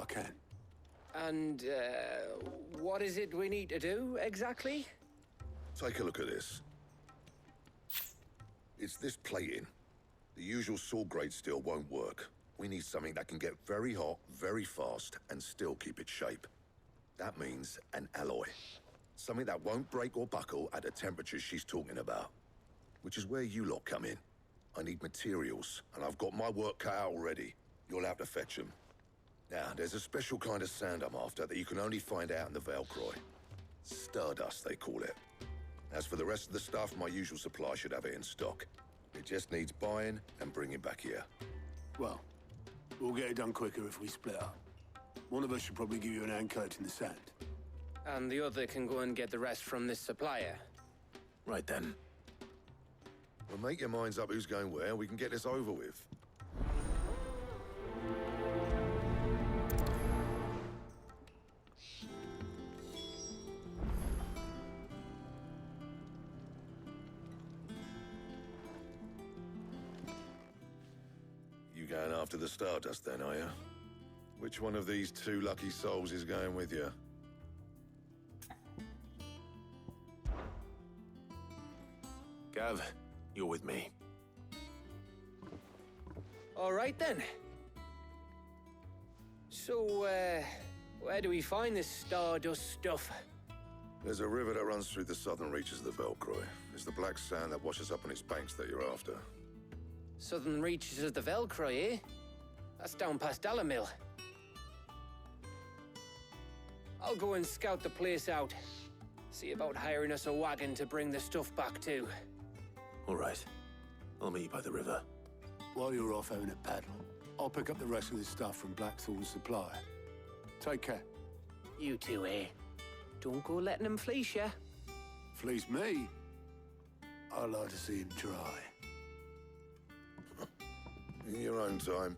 can. And, what is it we need to do, exactly? Take a look at this. It's this plating. The usual sword-grade steel won't work. We need something that can get very hot, very fast, and still keep its shape. That means an alloy. Something that won't break or buckle at the temperatures she's talking about. Which is where you lot come in. I need materials, and I've got my work cut out already. You'll have to fetch them. Now, there's a special kind of sand I'm after that you can only find out in the Velcroy. Stardust, they call it. As for the rest of the stuff, my usual supply should have it in stock. It just needs buying and bringing back here. Well, we'll get it done quicker if we split up. One of us should probably give you an hand coat in the sand. And the other can go and get the rest from this supplier. Right then. Well, make your minds up who's going where, we can get this over with. You going after the Stardust then, are you? Which one of these two lucky souls is going with you? Gav, you're with me. All right, then. So, where do we find this Stardust stuff? There's a river that runs through the southern reaches of the Velcroy. It's the black sand that washes up on its banks that you're after. Southern reaches of the Velcroy, eh? That's down past Dalamil. I'll go and scout the place out. See about hiring us a wagon to bring the stuff back to. All right. I'll meet you by the river. While you're off having a paddle, I'll pick up the rest of this stuff from Blackthorn's supply. Take care. You two, eh? Don't go letting them fleece ya. Fleece me? I'd like to see him try. In your own time.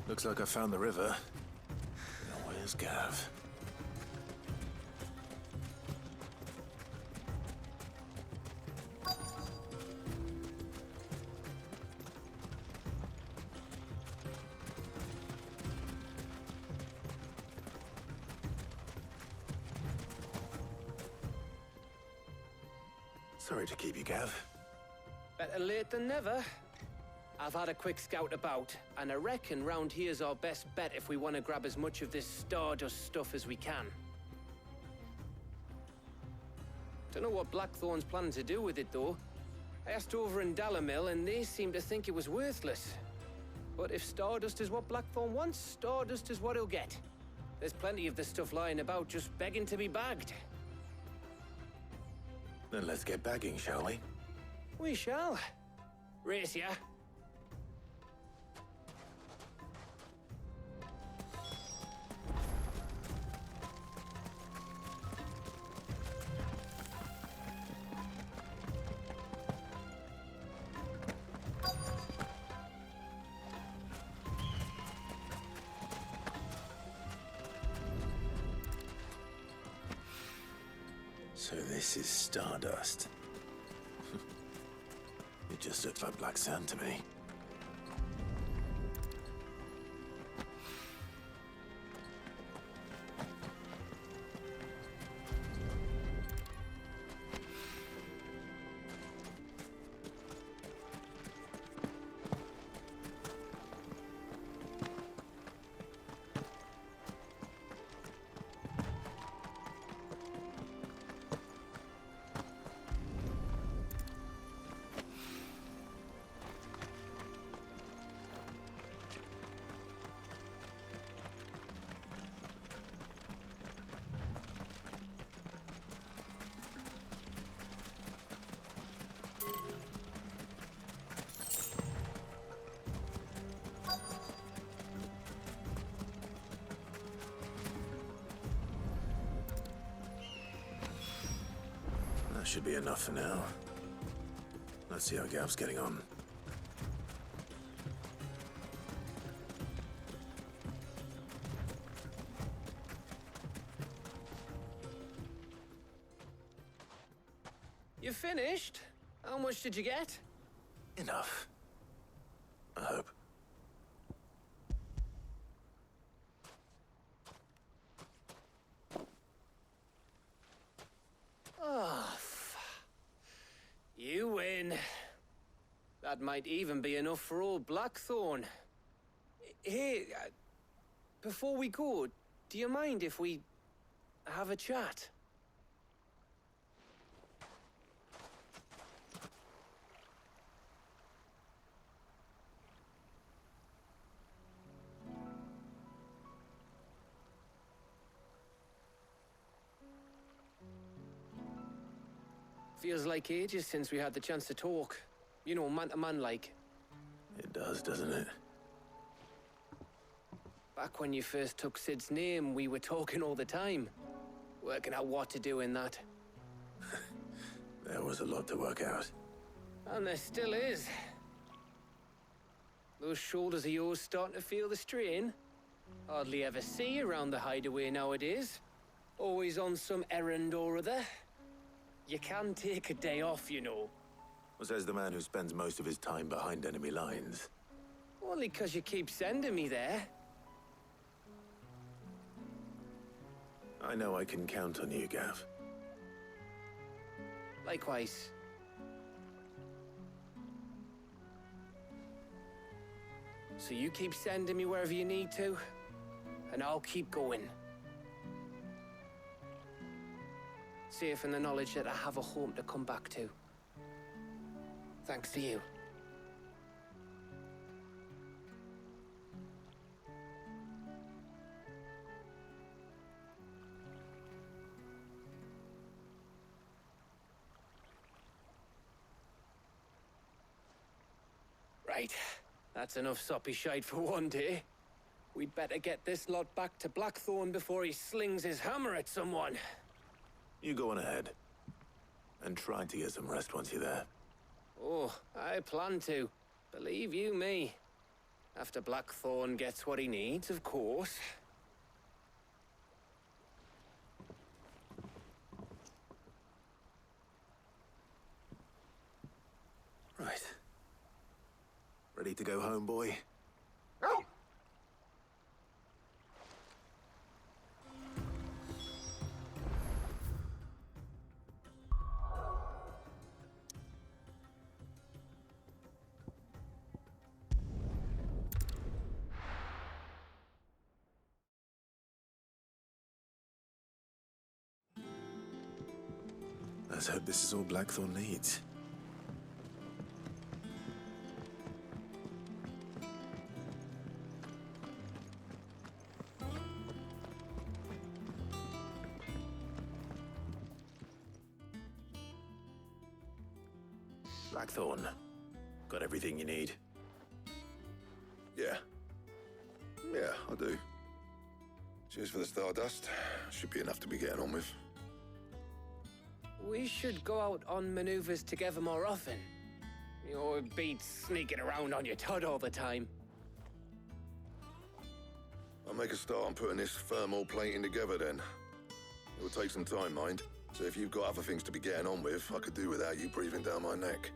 Looks like I found the river. Now where's Gav? Sorry to keep you, Gav. Better late than never. I've had a quick scout about, and I reckon round here's our best bet if we want to grab as much of this Stardust stuff as we can. Don't know what Blackthorn's planning to do with it, though. I asked over in Dalamil, and they seem to think it was worthless. But if Stardust is what Blackthorn wants, Stardust is what he'll get. There's plenty of this stuff lying about, just begging to be bagged. Then let's get bagging, shall we? We shall. Race ya. So this is Stardust. It just looks like black sand to me. should be enough for now. Let's see how Gav's getting on. You finished? How much did you get? Enough. I hope. Oh, you win. That might even be enough for old Blackthorn. Hey, before we go, do you mind if we have a chat? Feels like ages since we had the chance to talk. You know, man to man like. It does, doesn't it? Back when you first took Sid's name, we were talking all the time. Working out what to do in that. There was a lot to work out. And there still is. Those shoulders of yours starting to feel the strain. Hardly ever see you around the hideaway nowadays. Always on some errand or other. You can take a day off, you know. Says the man who spends most of his time behind enemy lines. Only 'cause you keep sending me there. I know I can count on you, Gav. Likewise. So you keep sending me wherever you need to, and I'll keep going. Safe in the knowledge that I have a home to come back to. Thanks to you. Right. That's enough soppy shite for one day. We'd better get this lot back to Blackthorn before he slings his hammer at someone. You go on ahead. And try to get some rest once you're there. Oh, I plan to. Believe you me. After Blackthorn gets what he needs, of course. Right. Ready to go home, boy? Let's hope this is all Blackthorn needs. Blackthorn, got everything you need? Yeah. Yeah, I do. Cheers for the Stardust. Should be enough to be getting on with. We should go out on maneuvers together more often. You know, it beats sneaking around on your Todd all the time. I'll make a start on putting this thermal plating together then. It will take some time, mind. So if you've got other things to be getting on with, I could do without you breathing down my neck.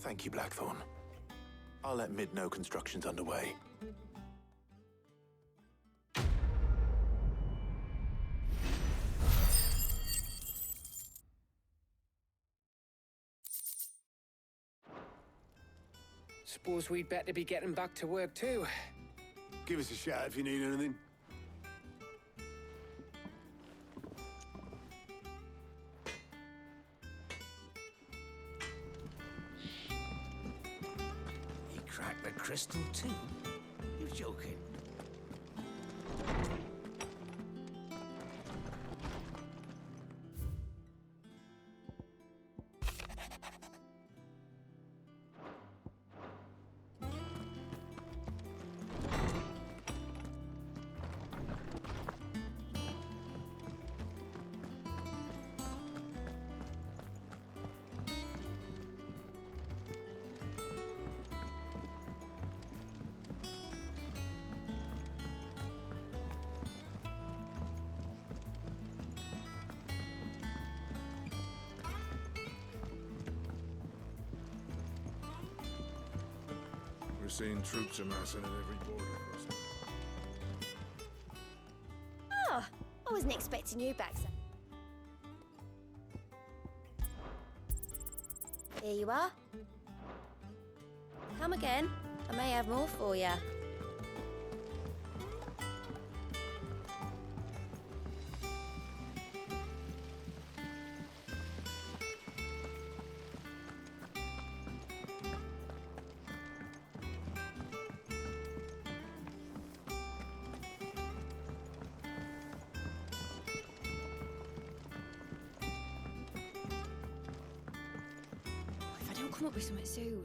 Thank you, Blackthorn. I'll let Mid know construction's underway. Suppose we'd better be getting back to work too. Give us a shout if you need anything. He cracked the crystal too? You're joking. seen troops amassing at every border crossing. Oh, I wasn't expecting you back, sir. Here you are. Come again. I may have more for you. If I don't come up with something soon.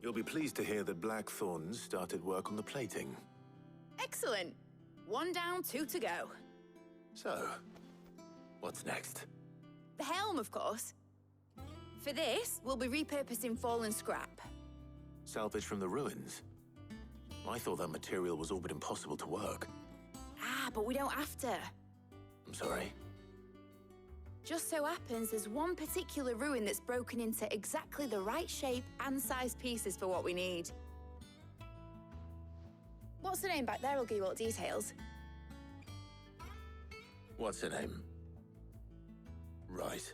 You'll be pleased to hear that Blackthorn started work on the plating. Excellent. 1 down, 2 to go. So, what's next? The helm, of course. For this, we'll be repurposing fallen scrap. Salvage from the ruins? I thought that material was all but impossible to work. Ah, but we don't have to. I'm sorry. Just so happens there's one particular ruin that's broken into exactly the right shape and size pieces for what we need. What's the name back there? I'll give you all the details. What's her name? Right.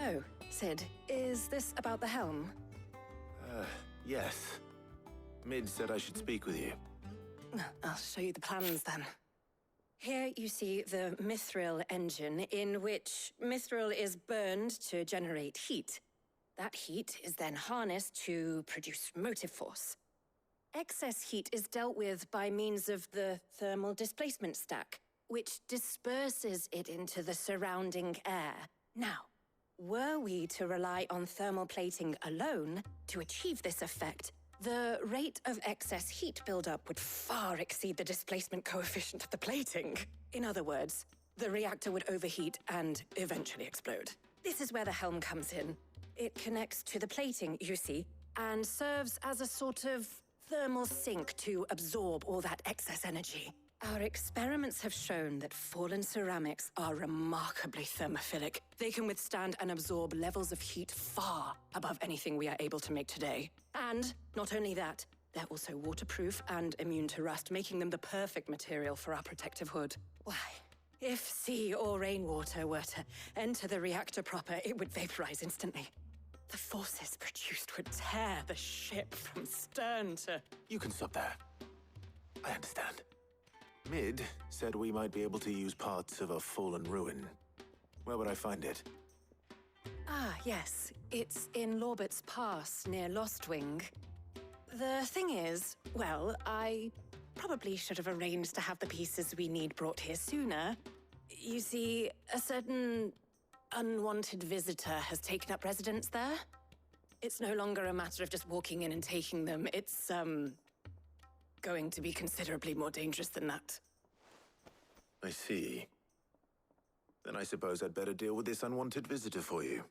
Oh, Sid, is this about the helm? Yes. Mid said I should speak with you. I'll show you the plans then. Here you see the mithril engine, in which mithril is burned to generate heat. That heat is then harnessed to produce motive force. Excess heat is dealt with by means of the thermal displacement stack, which disperses it into the surrounding air. Now, were we to rely on thermal plating alone to achieve this effect, the rate of excess heat buildup would far exceed the displacement coefficient of the plating. In other words, the reactor would overheat and eventually explode. This is where the helm comes in. It connects to the plating, you see, and serves as a sort of thermal sink to absorb all that excess energy. Our experiments have shown that fallen ceramics are remarkably thermophilic. They can withstand and absorb levels of heat far above anything we are able to make today. And not only that, they're also waterproof and immune to rust, making them the perfect material for our protective hood. Why, if sea or rainwater were to enter the reactor proper, it would vaporize instantly. The forces produced would tear the ship from stern to... You can stop there. I understand. Mid said we might be able to use parts of a fallen ruin. Where would I find it? Ah, yes. It's in Lorbert's Pass, near Lostwing. The thing is, well, I probably should have arranged to have the pieces we need brought here sooner. You see, a certain unwanted visitor has taken up residence there. It's no longer a matter of just walking in and taking them. It's, going to be considerably more dangerous than that. I see. Then I suppose I'd better deal with this unwanted visitor for you.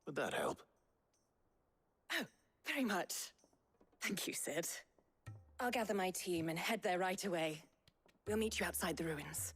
Would that help? Oh, very much. Thank you, Sid. I'll gather my team and head there right away. We'll meet you outside the ruins.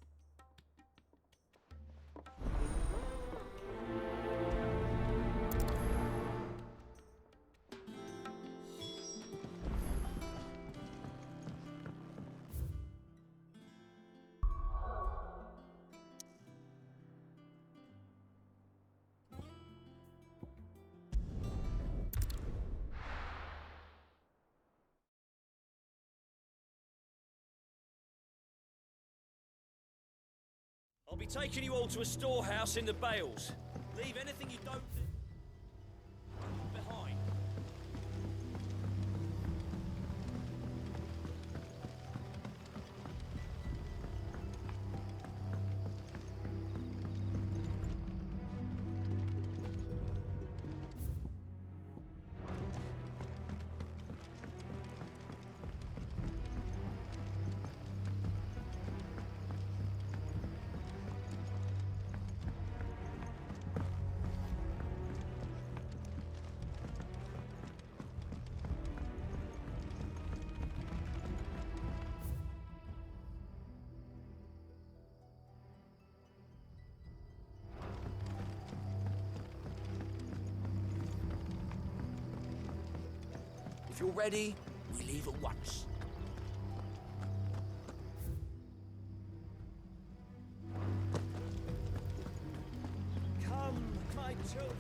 I'll be taking you all to a storehouse in the Bales. Leave anything you don't behind. you're ready, we leave at once. Come, my children.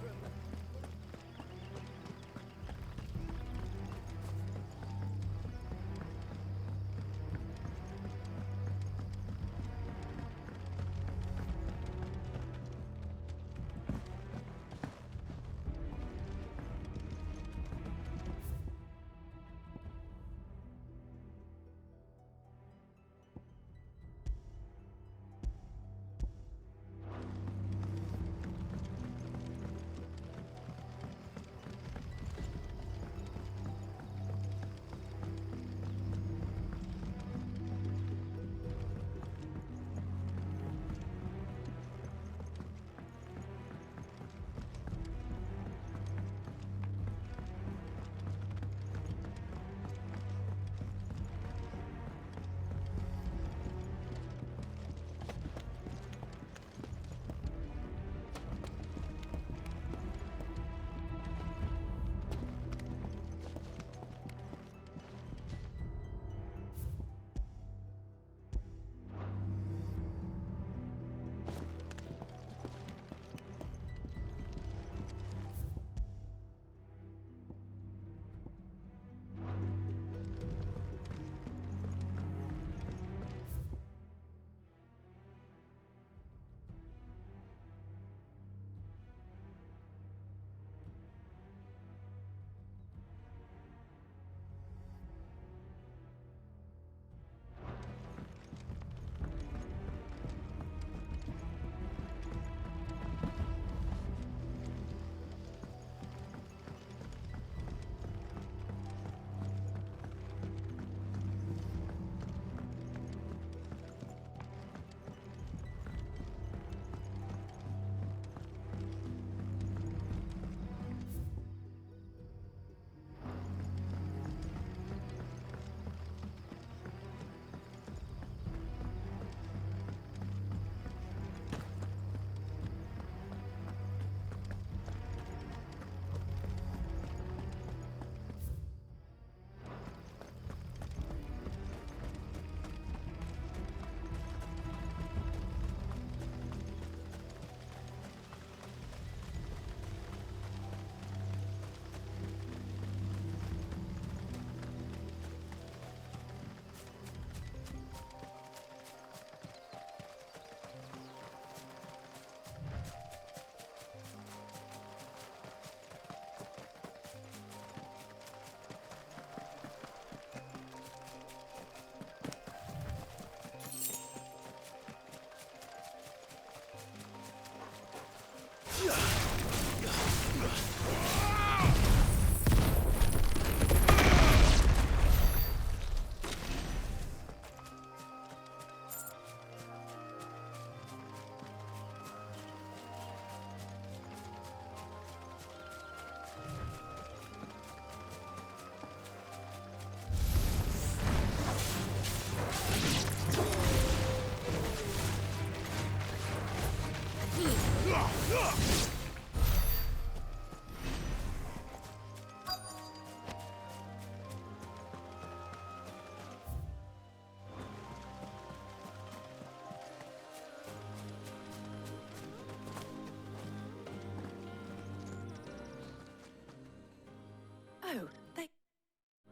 Oh, there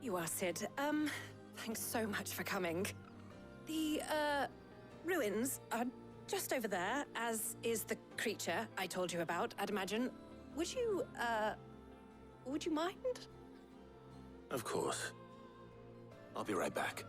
you are, Sid. Thanks so much for coming. The, ruins are just over there, as is the creature I told you about, I'd imagine. Would you mind? Of course. I'll be right back.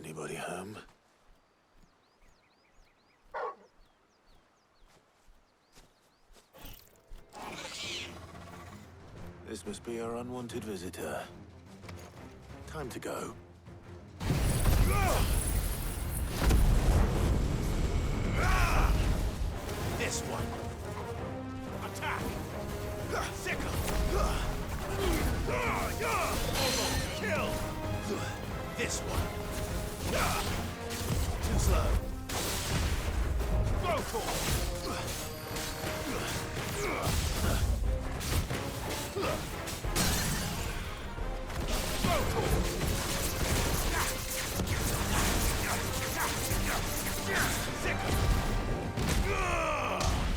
Anybody home? This must be our unwanted visitor. Time Time to go. This one. Attack! Sickle! Kill! This one. Too slow. Go for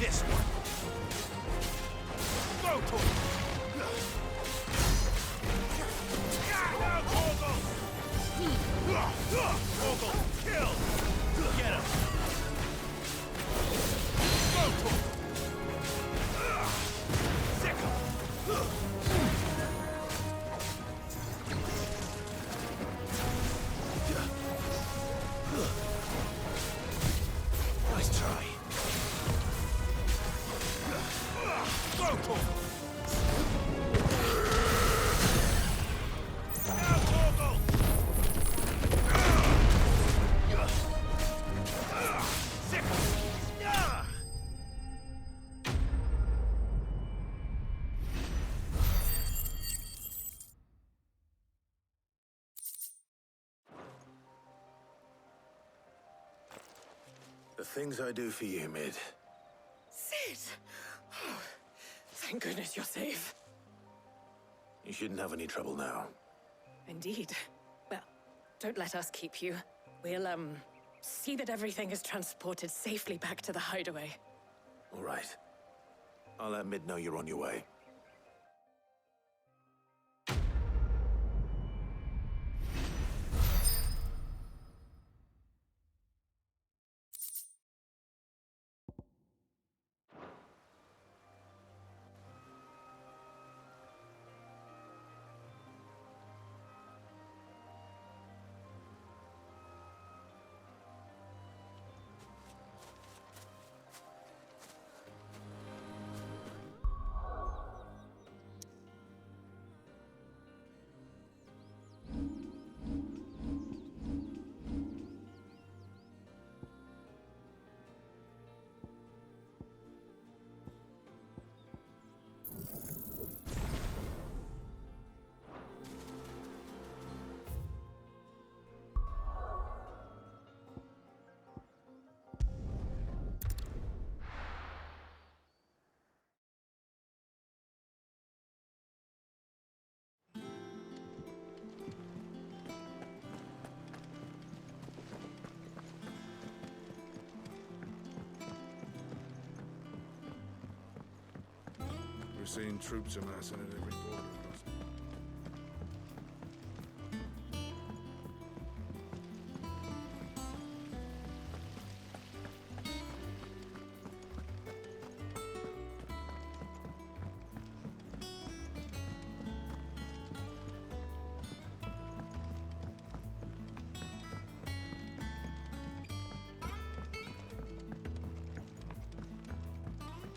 this one. Go to it. Torgal, kill. Get him. Go to it. Sickle. Nice try. Go to it. Now, Torgal. Sickle. The things I do for you, Mid. Sid! Oh, thank goodness you're safe. You shouldn't have any trouble now. Indeed. Well, don't let us keep you. We'll, see that everything is transported safely back to the hideaway. All right. I'll let Mid know you're on your way. We're seeing troops amassing at every border crossing.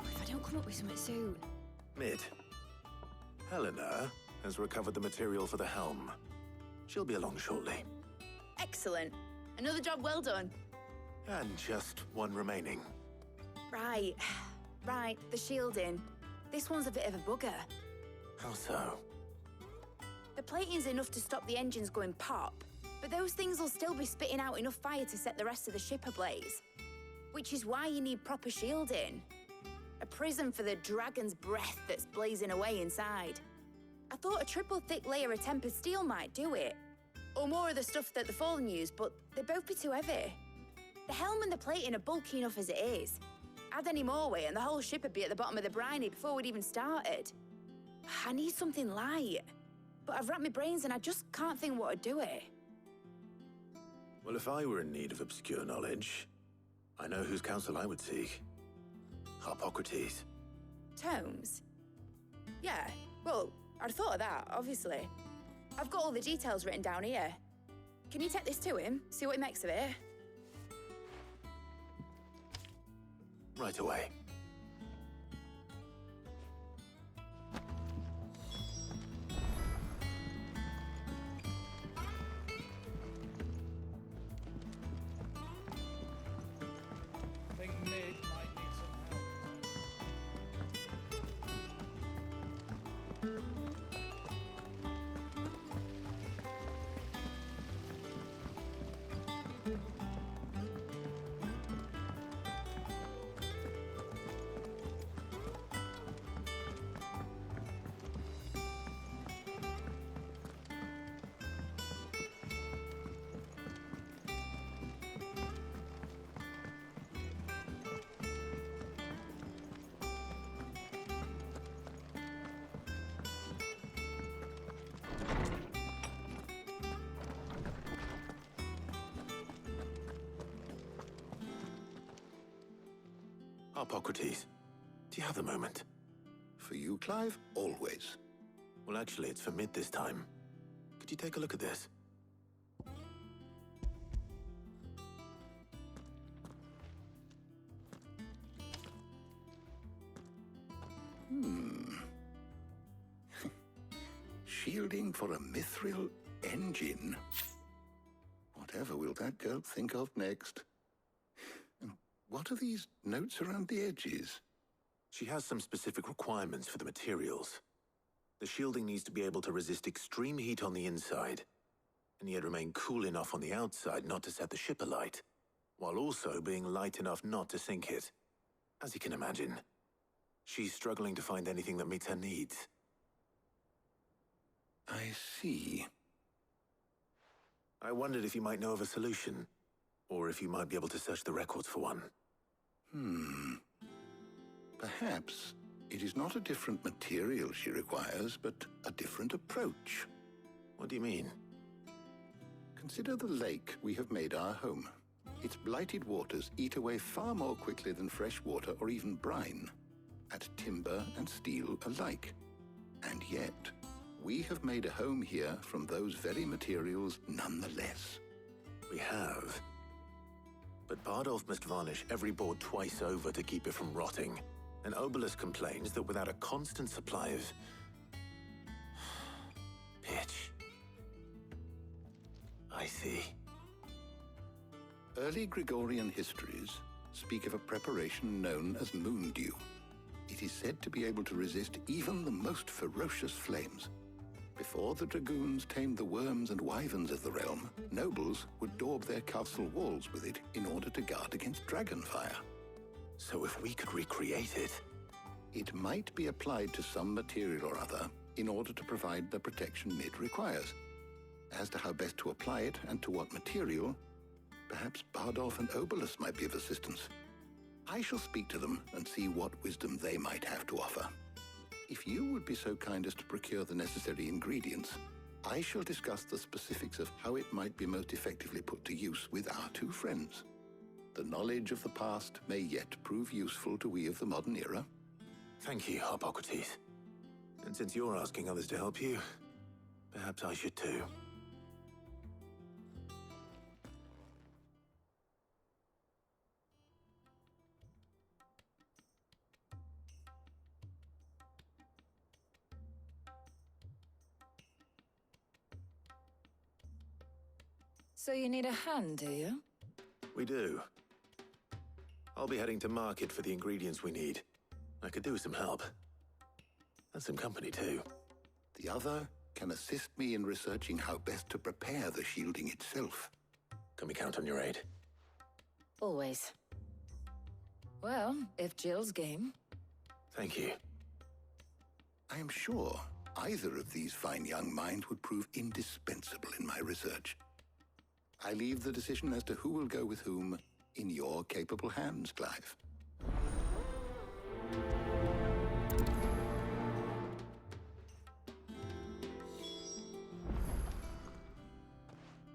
If I don't come up with something soon. Mid. Helena has recovered the material for the helm. She'll be along shortly. Excellent. Another job well done. And just one remaining. Right. Right, the shielding. This one's a bit of a bugger. How so? The plating's enough to stop the engines going pop, but those things will still be spitting out enough fire to set the rest of the ship ablaze. Which is why you need proper shielding. A prison for the dragon's breath that's blazing away inside. I thought a triple thick layer of tempered steel might do it. Or more of the stuff that the Fallen use, but they'd both be too heavy. The helm and the plating are bulky enough as it is. Add any more weight and the whole ship would be at the bottom of the briny before we'd even started. I need something light. But I've racked my brains and I just can't think what would do it. Well, if I were in need of obscure knowledge, I know whose counsel I would seek. Harpocrates. Tomes? Yeah, well, I'd thought of that, obviously. I've got all the details written down here. Can you take this to him, see what he makes of it? Right away. Hippocrates, do you have a moment? For you, Clive, always. Well, actually, it's for Mid this time. Could you take a look at this? Shielding for a mithril engine. Whatever will that girl think of next? And what are these notes around the edges? She has some specific requirements for the materials. The shielding needs to be able to resist extreme heat on the inside, and yet remain cool enough on the outside not to set the ship alight, while also being light enough not to sink it. As you can imagine, she's struggling to find anything that meets her needs. I see. I wondered if you might know of a solution, or if you might be able to search the records for one. Perhaps it is not a different material she requires, but a different approach. What do you mean? Consider the lake we have made our home. Its blighted waters eat away far more quickly than fresh water or even brine, at timber and steel alike. And yet, we have made a home here from those very materials nonetheless. We have. But Bardolph must varnish every board twice over to keep it from rotting. And Obelus complains that without a constant supply of pitch. I see. Early Gregorian histories speak of a preparation known as moondew. It is said to be able to resist even the most ferocious flames. Before the dragoons tamed the worms and wyverns of the realm, nobles would daub their castle walls with it in order to guard against dragonfire. So if we could recreate it... It might be applied to some material or other in order to provide the protection Mid requires. As to how best to apply it and to what material, perhaps Bardolph and Obelus might be of assistance. I shall speak to them and see what wisdom they might have to offer. If you would be so kind as to procure the necessary ingredients, I shall discuss the specifics of how it might be most effectively put to use with our two friends. The knowledge of the past may yet prove useful to we of the modern era. Thank you, Hippocrates. And since you're asking others to help you, perhaps I should too. So you need a hand, do you? We do. I'll be heading to market for the ingredients we need. I could do with some help. And some company, too. The other can assist me in researching how best to prepare the shielding itself. Can we count on your aid? Always. Well, if Jill's game. Thank you. I am sure either of these fine young minds would prove indispensable in my research. I leave the decision as to who will go with whom in your capable hands, Clive.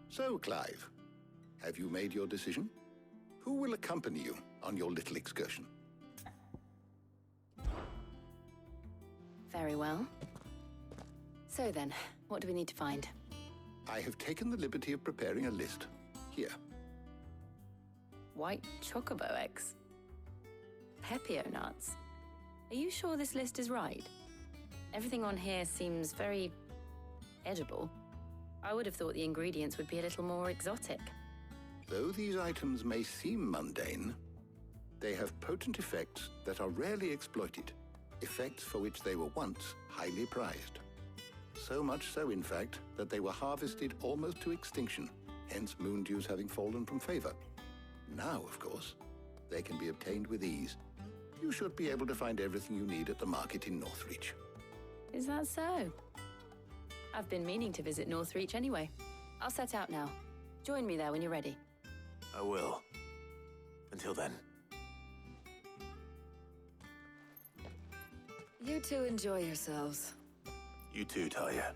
So, Clive, have you made your decision? Who will accompany you on your little excursion? Very well. So then, what do we need to find? I have taken the liberty of preparing a list. Here. White chocobo eggs. Pepio nuts. Are you sure this list is right? Everything on here seems very edible. I would have thought the ingredients would be a little more exotic. Though these items may seem mundane, they have potent effects that are rarely exploited, effects for which they were once highly prized. So much so, in fact, that they were harvested almost to extinction, hence moondews having fallen from favor. Now, of course, they can be obtained with ease. You should be able to find everything you need at the market in Northreach. Is that so? I've been meaning to visit Northreach anyway. I'll set out now. Join me there when you're ready. I will. Until then. You two enjoy yourselves. You too, Talia.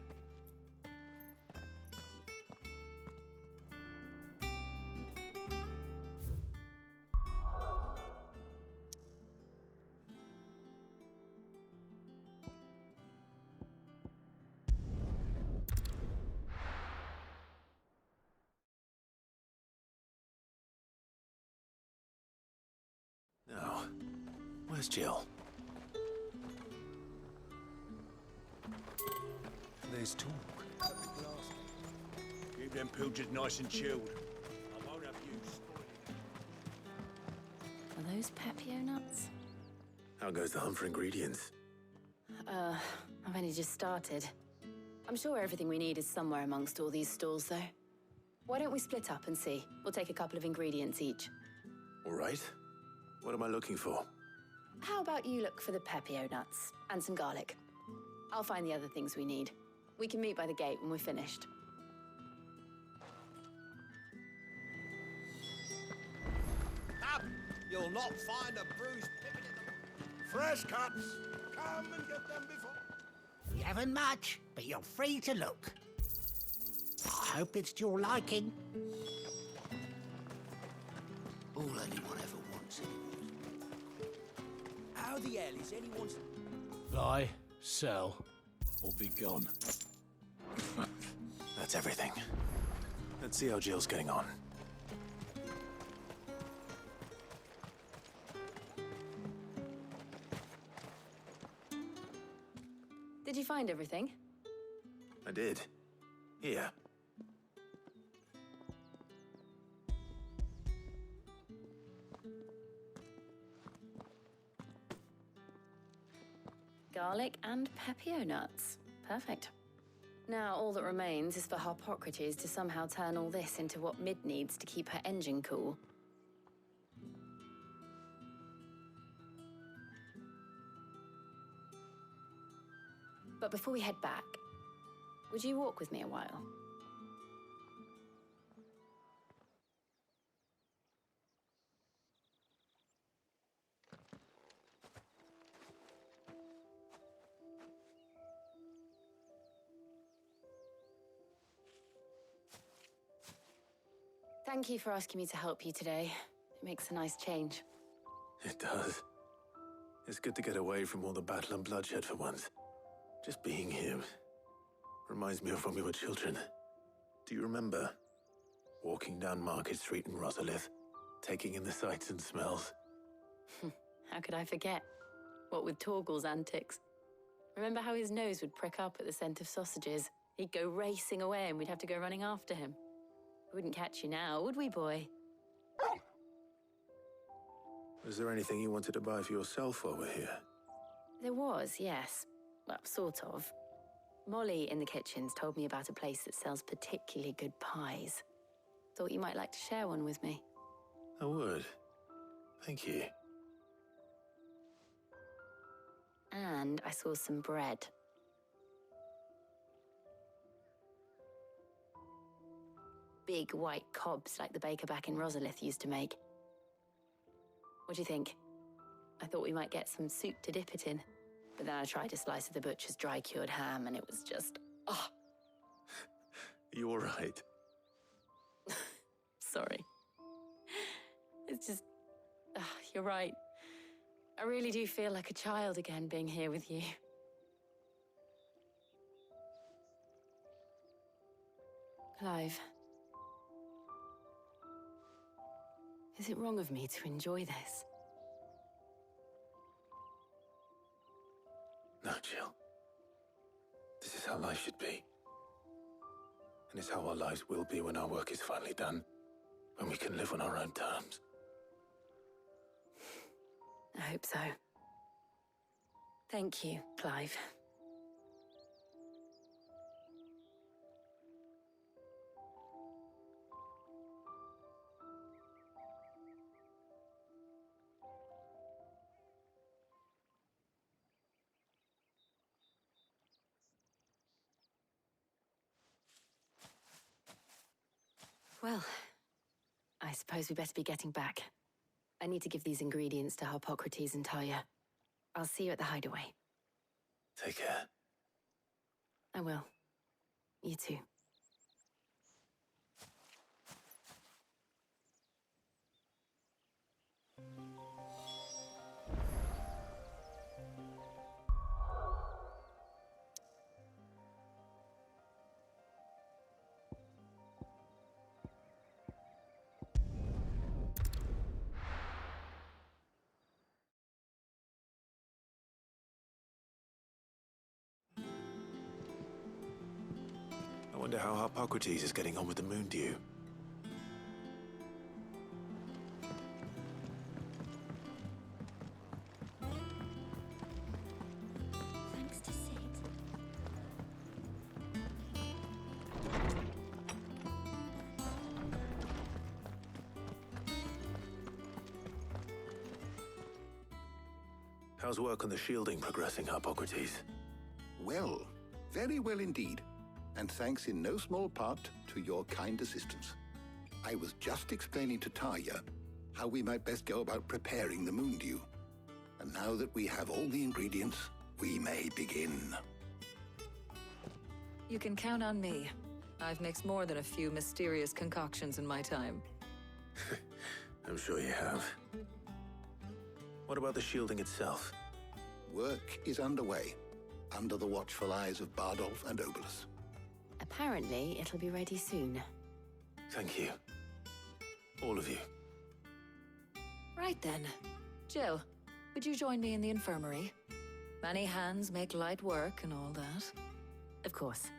now. Where's Jill? There's talk. Keep them pilchards nice and chilled. I won't have you spoiling. Are those Pepio nuts? How goes the hunt for ingredients? I've only just started. I'm sure everything we need is somewhere amongst all these stalls, though. Why don't we split up and see? We'll take a couple of ingredients each. All right. What am I looking for? How about you look for the Pepio nuts and some garlic? I'll find the other things we need. We can meet by the gate when we're finished. Up! You'll not find a bruised pippin in the... Fresh cuts! Come and get them before... We haven't much, but you're free to look. I hope it's to your liking. All anyone ever wants anyway. How the hell is anyone's... Buy, sell, or be gone. That's everything. Let's see how Jill's getting on. Did you find everything? I did. Here. Garlic and Pepio nuts. Perfect. Now all that remains is for Harpocrates to somehow turn all this into what Mid needs to keep her engine cool. But before we head back, would you walk with me a while? Thank you for asking me to help you today. It makes a nice change. It does. It's good to get away from all the battle and bloodshed for once. Just being here reminds me of when we were children. Do you remember? Walking down Market Street in Rosalith, taking in the sights and smells. How could I forget? What with Torgal's antics. Remember how his nose would prick up at the scent of sausages? He'd go racing away and we'd have to go running after him. We wouldn't catch you now, would we, boy? Was there anything you wanted to buy for yourself while we're here? There was, yes. Well, sort of. Molly in the kitchens told me about a place that sells particularly good pies. Thought you might like to share one with me. I would. Thank you. And I saw some bread. Big white cobs like the baker back in Rosalith used to make. What do you think? I thought we might get some soup to dip it in. But then I tried a slice of the butcher's dry-cured ham and it was just... oh. You all right? Sorry. It's just... you're right. I really do feel like a child again being here with you. Clive. Is it wrong of me to enjoy this? No, Jill. This is how life should be. And it's how our lives will be when our work is finally done. When we can live on our own terms. I hope so. Thank you, Clive. Well, I suppose we better be getting back. I need to give these ingredients to Harpocrates and Talia. I'll see you at the hideaway. Take care. I will. You too. wonder how Hippocrates is getting on with the moon dew. Thanks to Sid. How's work on the shielding progressing, Hippocrates? Well, very well indeed. And thanks in no small part to your kind assistance. I was just explaining to Tarja how we might best go about preparing the moon dew. And now that we have all the ingredients, we may begin. You can count on me. I've mixed more than a few mysterious concoctions in my time. I'm sure you have. What about the shielding itself? Work is underway, under the watchful eyes of Bardolph and Obolus. Apparently, it'll be ready soon. Thank you. All of you. Right then. Jill, would you join me in the infirmary? Many hands make light work and all that. Of course.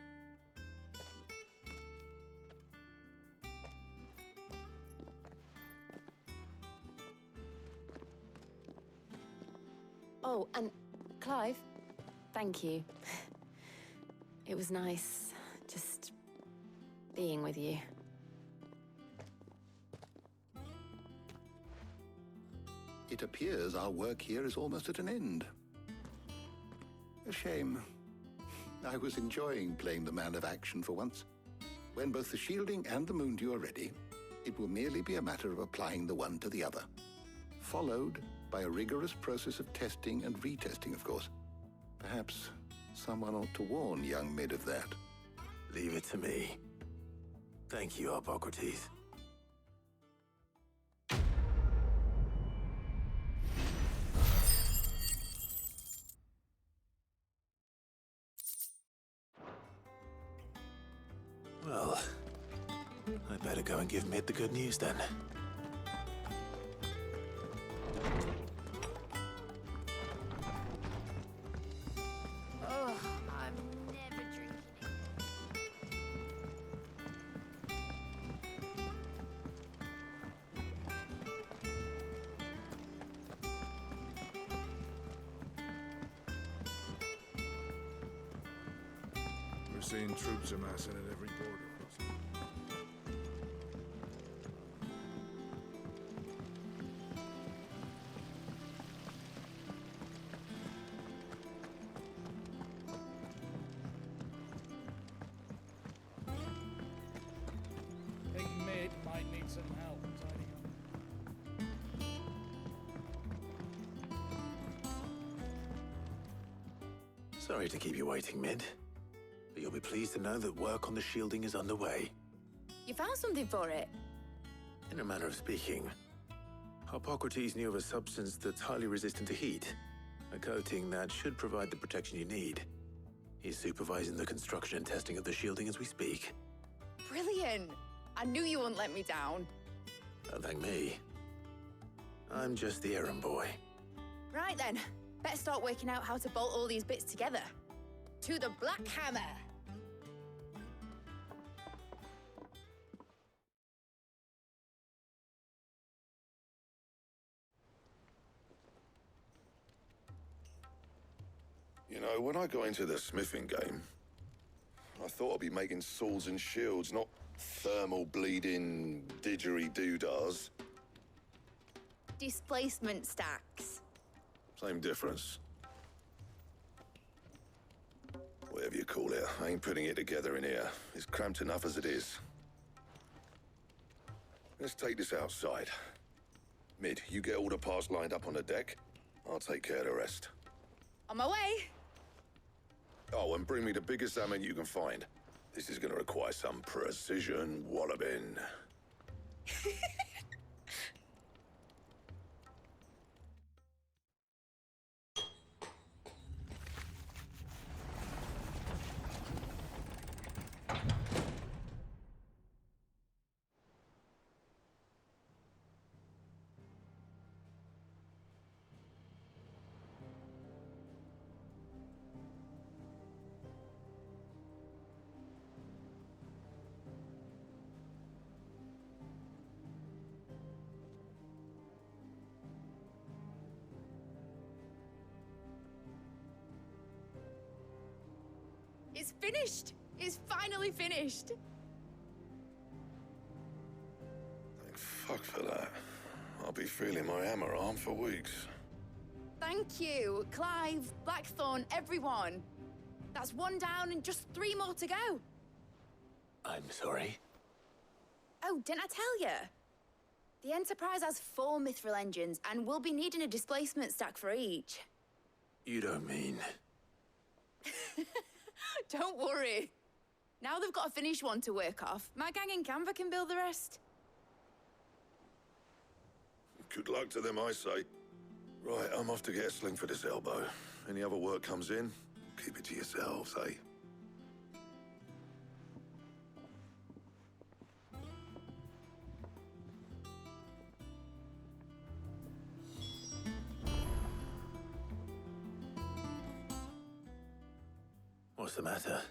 Oh, and Clive, thank you. It was nice, just being with you. It appears our work here is almost at an end. A shame. I was enjoying playing the man of action for once. When both the shielding and the moon dew are ready, it will merely be a matter of applying the one to the other. Followed by a rigorous process of testing and retesting, of course. Perhaps someone ought to warn young Mid of that. Leave it to me. Thank you, Hippocrates. Well, I better go and give Mid the good news then. Oh, I'm never drinking it. We're seeing troops amassing at every border crossing. Think Mid might need some help tidying up. Sorry to keep you waiting, Mid. But you'll be pleased to know that work on the shielding is underway. You found something for it? In a manner of speaking, Hippocrates knew of a substance that's highly resistant to heat, a coating that should provide the protection you need. He's supervising the construction and testing of the shielding as we speak. Brilliant! I knew you wouldn't let me down. Don't thank me. I'm just the errand boy. Right then, better start working out how to bolt all these bits together. To the Black Hammer! You know, when I got into the smithing game, I thought I'd be making swords and shields, not thermal bleeding didgeridoo-dahs. Displacement stacks. Same difference. Whatever you call it, I ain't putting it together in here. It's cramped enough as it is. Let's take this outside. Mid, you get all the parts lined up on the deck. I'll take care of the rest. On my way! Oh, and bring me the biggest salmon you can find. This is gonna require some precision walloping. It's finished! It's finally finished! Thank fuck for that. I'll be feeling my hammer arm for weeks. Thank you, Clive, Blackthorn, everyone. That's one down and just 3 more to go. I'm sorry. Oh, didn't I tell you? The Enterprise has 4 mithril engines, and we'll be needing a displacement stack for each. You don't mean... Don't worry. Now they've got a finished one to work off. My gang in Canva can build the rest. Good luck to them, I say. Right, I'm off to get a sling for this elbow. Any other work comes in, keep it to yourselves, eh? What's the matter?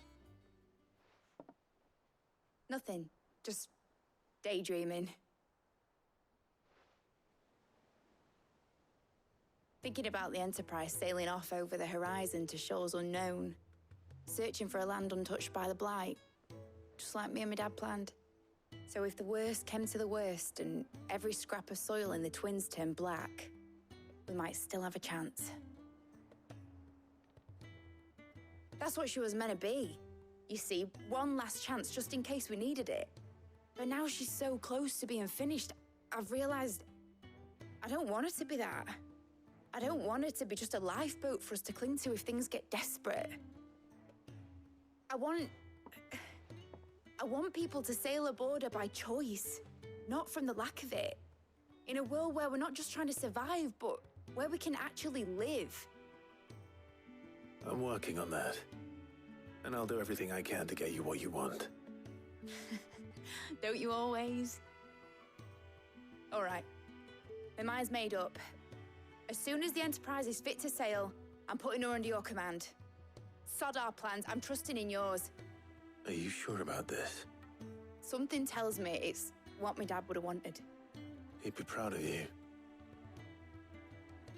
Nothing. Just daydreaming. Thinking about the Enterprise sailing off over the horizon to shores unknown, searching for a land untouched by the Blight, just like me and my dad planned. So if the worst came to the worst and every scrap of soil in the Twins turned black, we might still have a chance. That's what she was meant to be. You see, one last chance just in case we needed it. But now she's so close to being finished, I've realized I don't want her to be that. I don't want her to be just a lifeboat for us to cling to if things get desperate. I want people to sail aboard her by choice, not from the lack of it. In a world where we're not just trying to survive, but where we can actually live. I'm working on that. And I'll do everything I can to get you what you want. Don't you always? All right. My mind's made up. As soon as the Enterprise is fit to sail, I'm putting her under your command. Sod our plans, I'm trusting in yours. Are you sure about this? Something tells me it's what my dad would have wanted. He'd be proud of you.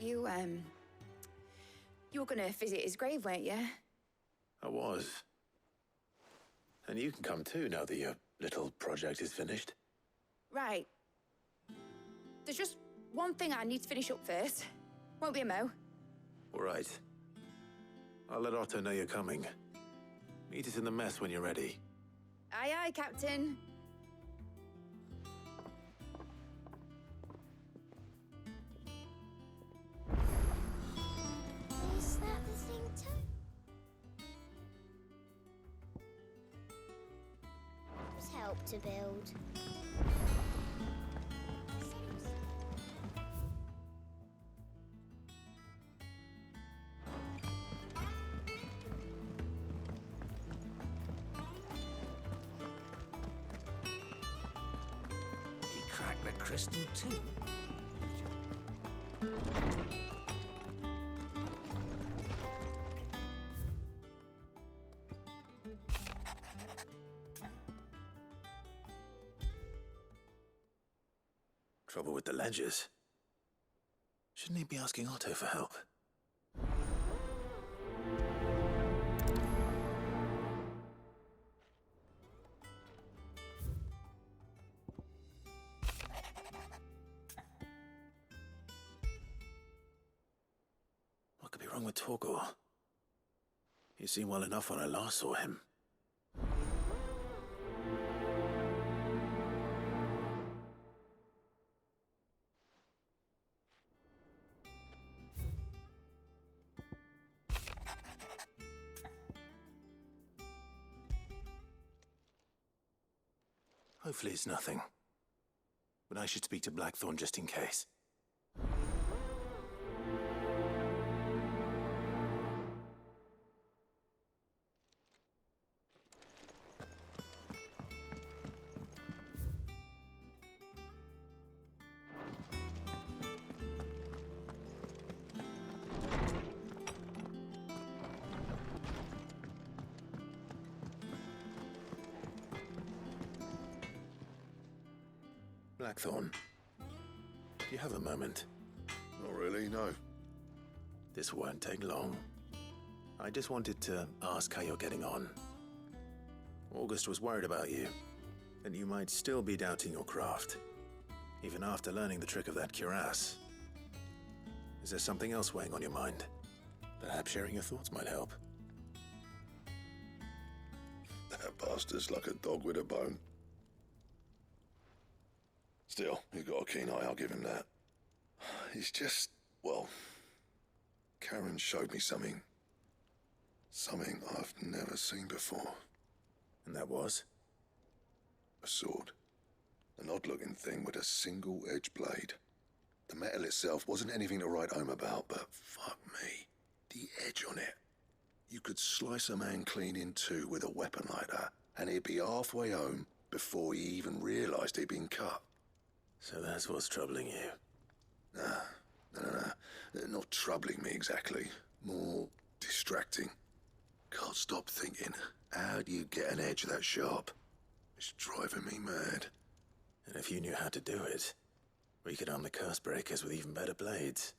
You were gonna visit his grave, weren't you? I was. And you can come too now that your little project is finished. Right. There's just one thing I need to finish up first. Won't be a mo. All right. I'll let Otto know you're coming. Meet us in the mess when you're ready. Aye, aye, Captain. Is that the thing too? It's help to build. Crystal too. Trouble with the ledgers. Shouldn't he be asking Otto for help? What could be wrong with Torgor? He seemed well enough when I last saw him. Hopefully it's nothing. But I should speak to Blackthorn just in case. Blackthorn, do you have a moment? Not really, no. This won't take long. I just wanted to ask how you're getting on. August was worried about you, and you might still be doubting your craft, even after learning the trick of that cuirass. Is there something else weighing on your mind? Perhaps sharing your thoughts might help. That bastard's like a dog with a bone. Still, he's got a keen eye, I'll give him that. He's just, well, Karen showed me something. Something I've never seen before. And that was? A sword. An odd-looking thing with a single-edged blade. The metal itself wasn't anything to write home about, but fuck me, the edge on it. You could slice a man clean in two with a weapon like that, and he'd be halfway home before he even realized he'd been cut. So that's what's troubling you? No. Not troubling me exactly. More distracting. Can't stop thinking, how do you get an edge that sharp? It's driving me mad. And if you knew how to do it, we could arm the curse breakers with even better blades.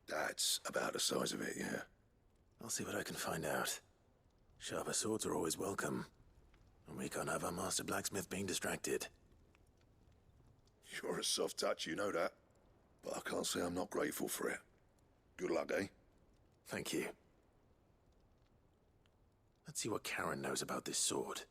That's about the size of it, yeah. I'll see what I can find out. Sharper swords are always welcome. And we can't have our master blacksmith being distracted. You're a soft touch, you know that. But I can't say I'm not grateful for it. Good luck, eh? Thank you. Let's see what Karen knows about this sword.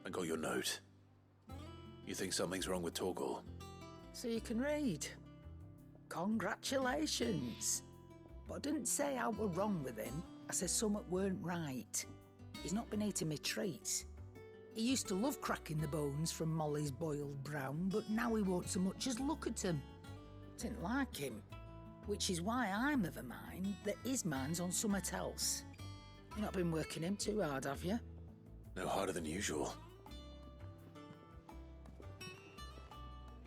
I got your note. You think something's wrong with Torgal? So you can read. Congratulations. But I didn't say I were wrong with him. I said something weren't right. He's not been eating me treats. He used to love cracking the bones from Molly's boiled brown, but now he won't so much as look at them. Didn't like him. Which is why I'm of a mind that his mind's on something else. You've not been working him too hard, have you? No harder than usual.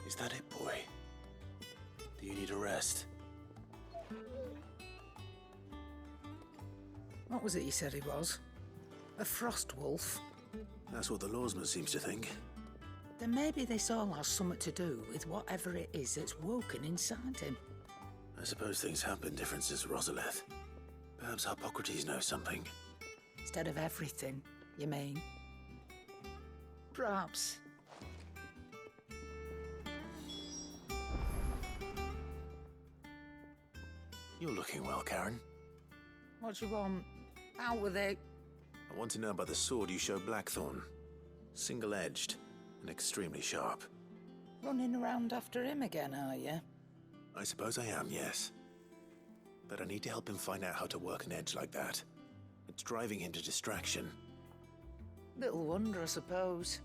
Is that it, boy? Do you need a rest? What was it you said he was? A frost wolf? That's what the lawsman seems to think. Then maybe this all has something to do with whatever it is that's woken inside him. I suppose things have been different since Rosalith. Perhaps Hippocrates knows something. Instead of everything, you mean? Perhaps. You're looking well, Karen. What do you want? Out with it. I want to know about the sword you showed Blackthorn. Single-edged and extremely sharp. Running around after him again, are you? I suppose I am, yes. But I need to help him find out how to work an edge like that. It's driving him to distraction. Little wonder, I suppose.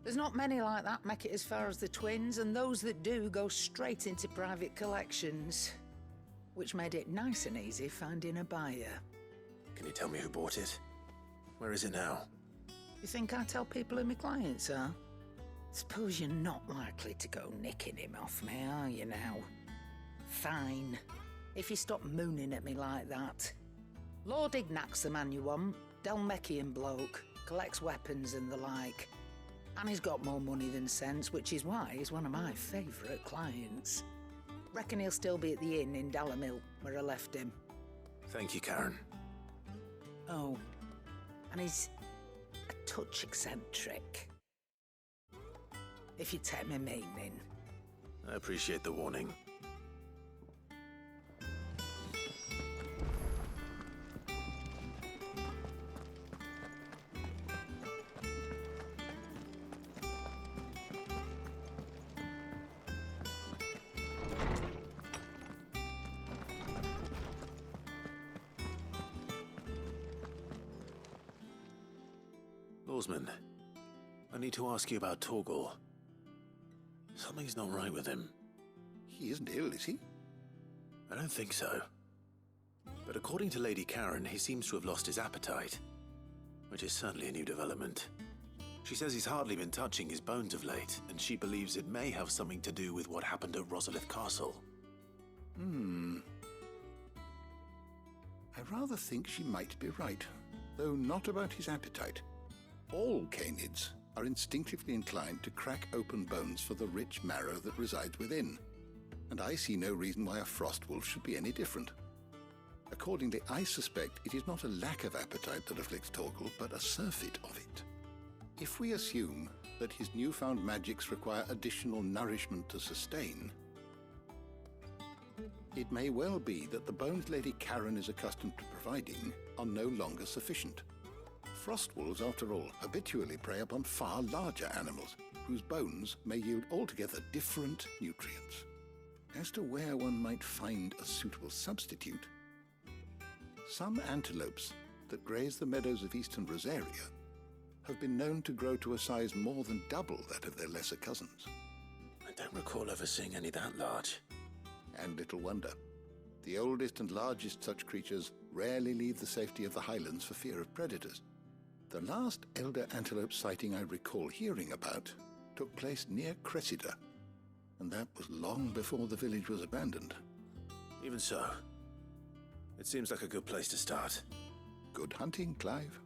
There's not many like that make it as far as the twins, and those that do go straight into private collections. Which made it nice and easy finding a buyer. Can you tell me who bought it? Where is it now? You think I tell people who my clients are? Suppose you're not likely to go nicking him off me, are you now? Fine. If you stop mooning at me like that. Lord Ignac's the man you want. Delmechian bloke. Collects weapons and the like. And he's got more money than sense, which is why he's one of my favourite clients. Reckon he'll still be at the inn in Dalamil, where I left him. Thank you, Karen. Oh, and he's a touch eccentric. If you take my meaning. I appreciate the warning. Lawsman, I need to ask you about Torgal. Something's not right with him. He isn't ill, is he? I don't think so. But according to Lady Karen, he seems to have lost his appetite, which is certainly a new development. She says he's hardly been touching his bones of late, and she believes it may have something to do with what happened at Rosalith Castle. I rather think she might be right, though not about his appetite. All canids are instinctively inclined to crack open bones for the rich marrow that resides within, and I see no reason why a frost wolf should be any different. Accordingly, I suspect it is not a lack of appetite that afflicts Torgal, but a surfeit of it. If we assume that his newfound magics require additional nourishment to sustain, it may well be that the bones Lady Karen is accustomed to providing are no longer sufficient. Frost wolves, after all, habitually prey upon far larger animals, whose bones may yield altogether different nutrients. As to where one might find a suitable substitute, some antelopes that graze the meadows of eastern Rosaria have been known to grow to a size more than double that of their lesser cousins. I don't recall ever seeing any that large. And little wonder. The oldest and largest such creatures rarely leave the safety of the highlands for fear of predators. The last elder antelope sighting I recall hearing about took place near Cressida, and that was long before the village was abandoned. Even so, it seems like a good place to start. Good hunting, Clive.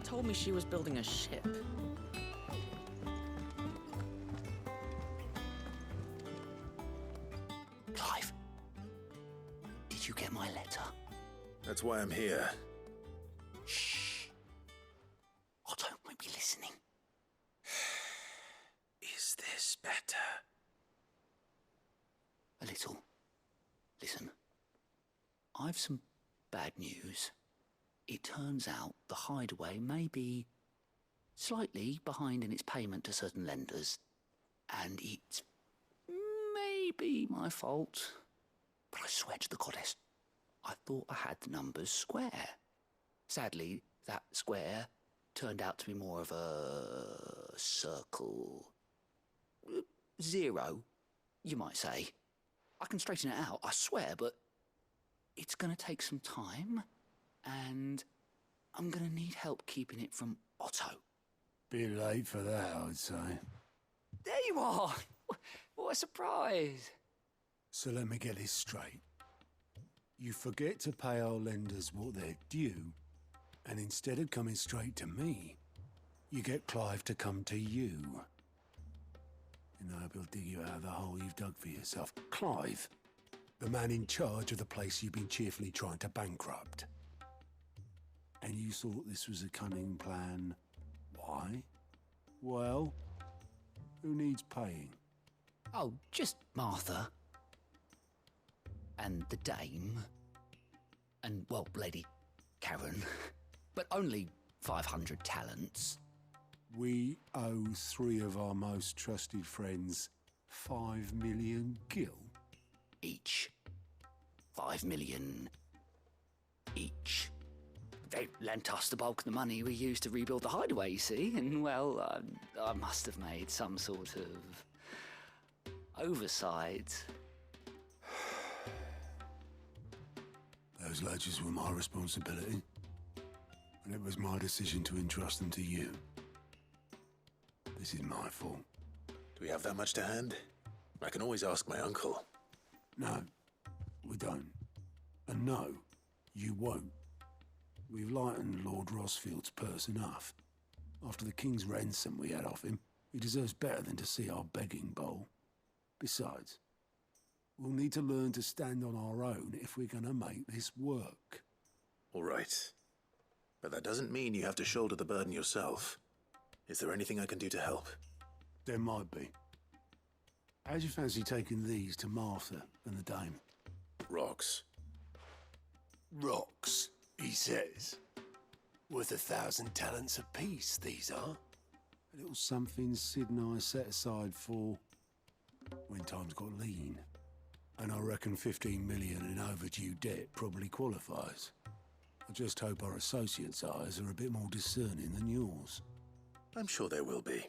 Told me she was building a ship. Clive, did you get my letter? That's why I'm here. Shh. Otto might be listening. Is this better? A little. Listen, I've some bad news. It turns out the hideaway may be slightly behind in its payment to certain lenders, and it's maybe my fault. But I swear to the goddess, I thought I had the numbers square. Sadly, that square turned out to be more of a circle. 0, you might say. I can straighten it out, I swear, but it's going to take some time. And I'm going to need help keeping it from Otto. Bit late for that, I'd say. There you are! What a surprise! So let me get this straight. You forget to pay our lenders what they're due, and instead of coming straight to me, you get Clive to come to you. And I hope he'll dig you out of the hole you've dug for yourself. Clive, the man in charge of the place you've been cheerfully trying to bankrupt. And you thought this was a cunning plan. Why? Well, who needs paying? Oh, just Martha. And the dame. And, well, Lady Karen. But only 500 talents. We owe 3 of our most trusted friends 5 million gil. Each. 5 million each. They lent us the bulk of the money we used to rebuild the hideaway, you see, and, well, I must have made some sort of oversight. Those ledgers were my responsibility, and it was my decision to entrust them to you. This is my fault. Do we have that much to hand? I can always ask my uncle. No, we don't. And no, you won't. We've lightened Lord Rosfield's purse enough. After the king's ransom we had off him, he deserves better than to see our begging bowl. Besides, we'll need to learn to stand on our own if we're going to make this work. All right. But that doesn't mean you have to shoulder the burden yourself. Is there anything I can do to help? There might be. How'd you fancy taking these to Martha and the dame? Rocks. Rocks, he says. Worth 1,000 talents apiece, these are. A little something Sid and I set aside for when times got lean. And I reckon 15 million in overdue debt probably qualifies. I just hope our associates' eyes are a bit more discerning than yours. I'm sure there will be.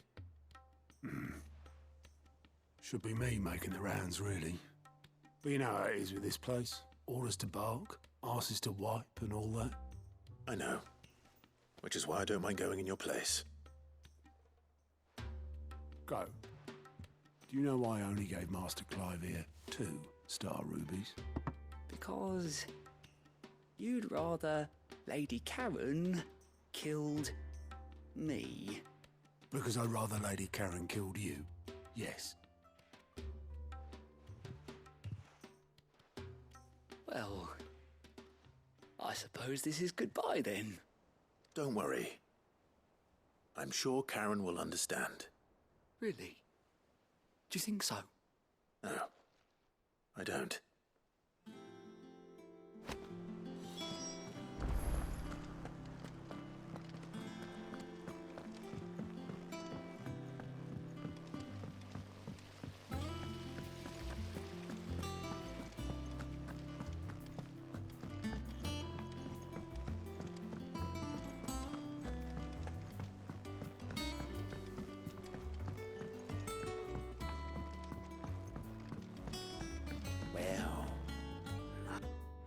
Should be me making the rounds, really. But you know how it is with this place. Orders to bark, arses to wipe, and all that. I know. Which is why I don't mind going in your place. Go. Do you know why I only gave Master Clive here 2 star rubies? Because you'd rather Lady Karen killed me. Because I'd rather Lady Karen killed you. Yes. Well, I suppose this is goodbye then. Don't worry. I'm sure Karen will understand. Really? Do you think so? No, I don't.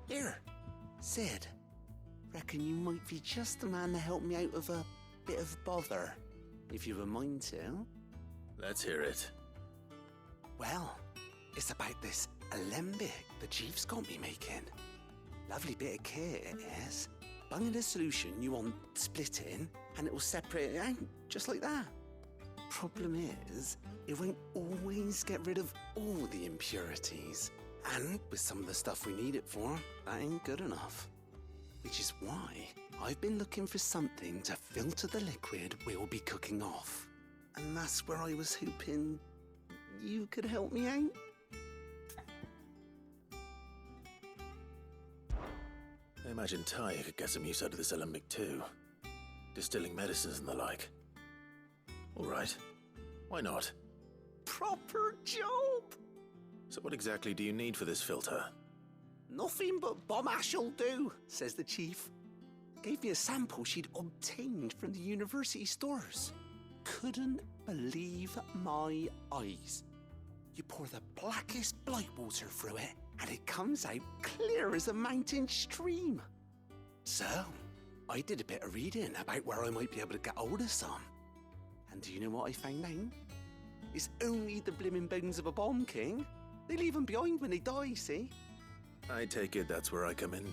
Here, Sid. Reckon you might be just the man to help me out of a bit of bother, if you've a mind to. Let's hear it. Well, it's about this alembic the chief's got me making. Lovely bit of kit it is. Bung in a solution you want splitting, and it will separate it out, just like that. Problem is, it won't always get rid of all the impurities. And with some of the stuff we need it for, that ain't good enough. Which is why I've been looking for something to filter the liquid we'll be cooking off. And that's where I was hoping you could help me out. I imagine Ty could get some use out of this alembic too. Distilling medicines and the like. All right. Why not? Proper job! So what exactly do you need for this filter? Nothing but bomb ash'll do, says the chief. Gave me a sample she'd obtained from the university stores. Couldn't believe my eyes. You pour the blackest blight water through it, and it comes out clear as a mountain stream. So, I did a bit of reading about where I might be able to get hold of some. And do you know what I found out? It's only the blimmin' bones of a bomb king. They leave them behind when they die, see? I take it that's where I come in.